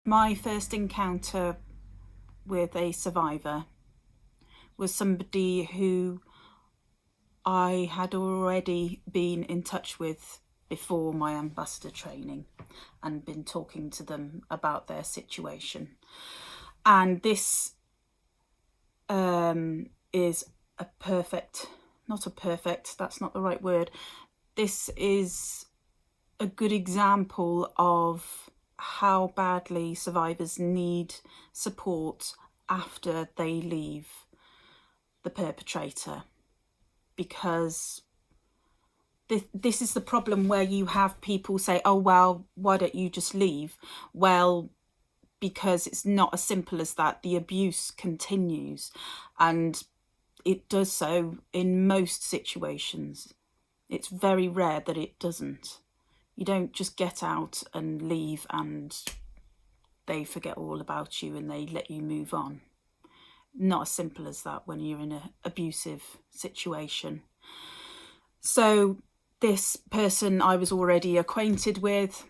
My first encounter with a survivor was somebody who I had already been in touch with before my ambassador training and been talking to them about their situation. And this is a perfect, not a perfect, that's not the right word. This is a good example of how badly survivors need support after they leave the perpetrator, because this is the problem where you have people say, oh, well, why don't you just leave? Well, because it's not as simple as that. The abuse continues, and it does so in most situations. It's very rare that it doesn't. You don't just get out and leave and they forget all about you and they let you move on. Not as simple as that when you're in an abusive situation. So this person I was already acquainted with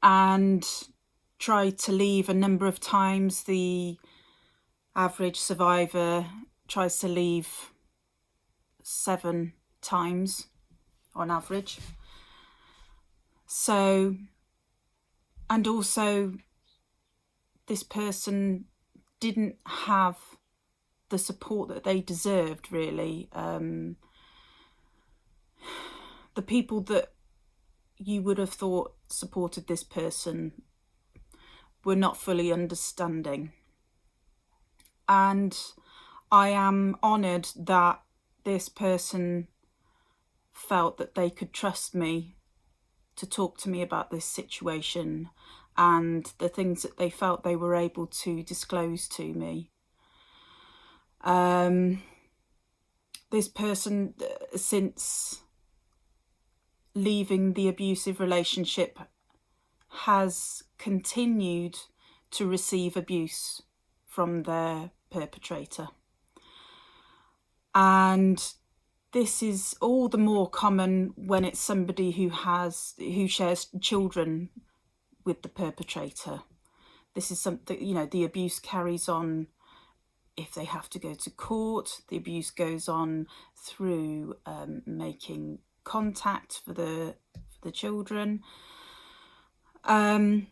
and tried to leave a number of times. The average survivor tries to leave 7 times on average. So, and also this person didn't have the support that they deserved, really. The people that you would have thought supported this person were not fully understanding. And I am honoured that this person felt that they could trust me to talk to me about this situation and the things that they felt they were able to disclose to me. This person, since leaving the abusive relationship, has continued to receive abuse from their perpetrator. And this is all the more common when it's somebody who shares children with the perpetrator. This is something, the abuse carries on if they have to go to court. The abuse goes on through making contact for the children. And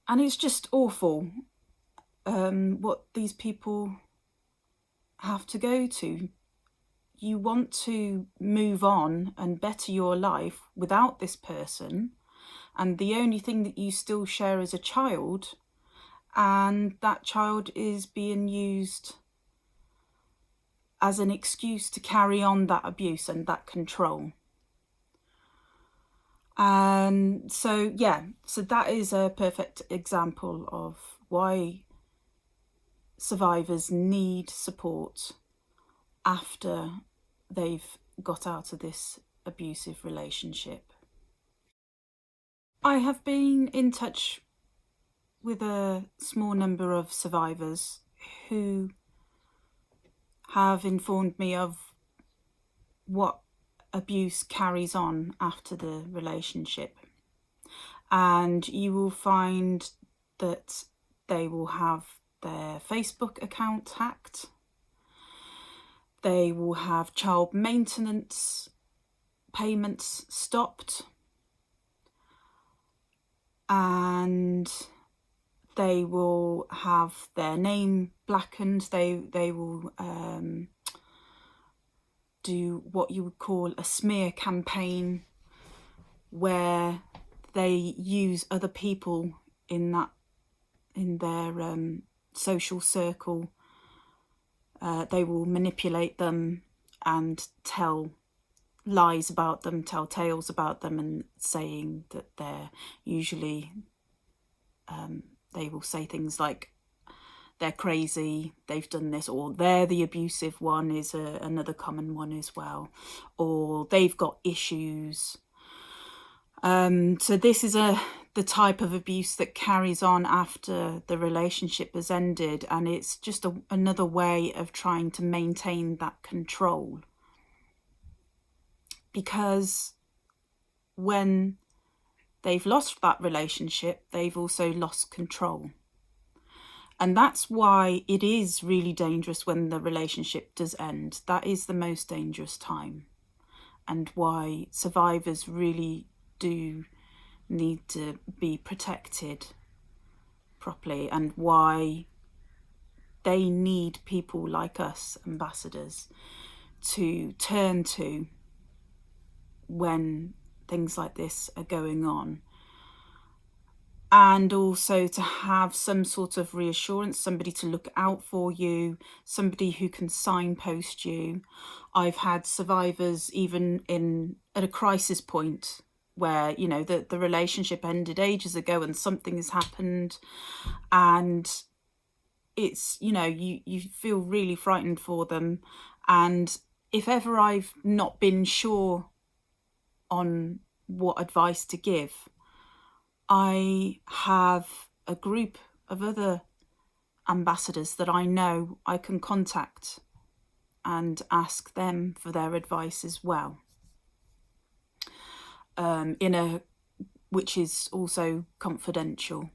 it's just awful what these people have to go to. You want to move on and better your life without this person, and the only thing that you still share is a child, and that child is being used as an excuse to carry on that abuse and that control. And so that is a perfect example of why survivors need support after they've got out of this abusive relationship. I have been in touch with a small number of survivors who have informed me of what abuse carries on after the relationship. And you will find that they will have their Facebook account hacked. They will have child maintenance payments stopped. And they will have their name blackened. They will do what you would call a smear campaign, where they use other people in their social circle. They will manipulate them and tell lies about them, tell tales about them, and saying that they're usually they will say things like they're crazy, they've done this, or they're the abusive one is another common one as well, or they've got issues. So this is the type of abuse that carries on after the relationship has ended, and it's just another way of trying to maintain that control. Because when they've lost that relationship, they've also lost control. And that's why it is really dangerous when the relationship does end. That is the most dangerous time, and why survivors really do need to be protected properly, and why they need people like us, ambassadors, to turn to when things like this are going on. And also to have some sort of reassurance, somebody to look out for you, somebody who can signpost you. I've had survivors even at a crisis point where, you know, the relationship ended ages ago and something has happened, and it's, you know, you feel really frightened for them. And if ever I've not been sure on what advice to give, I have a group of other ambassadors that I know I can contact and ask them for their advice as well, which is also confidential.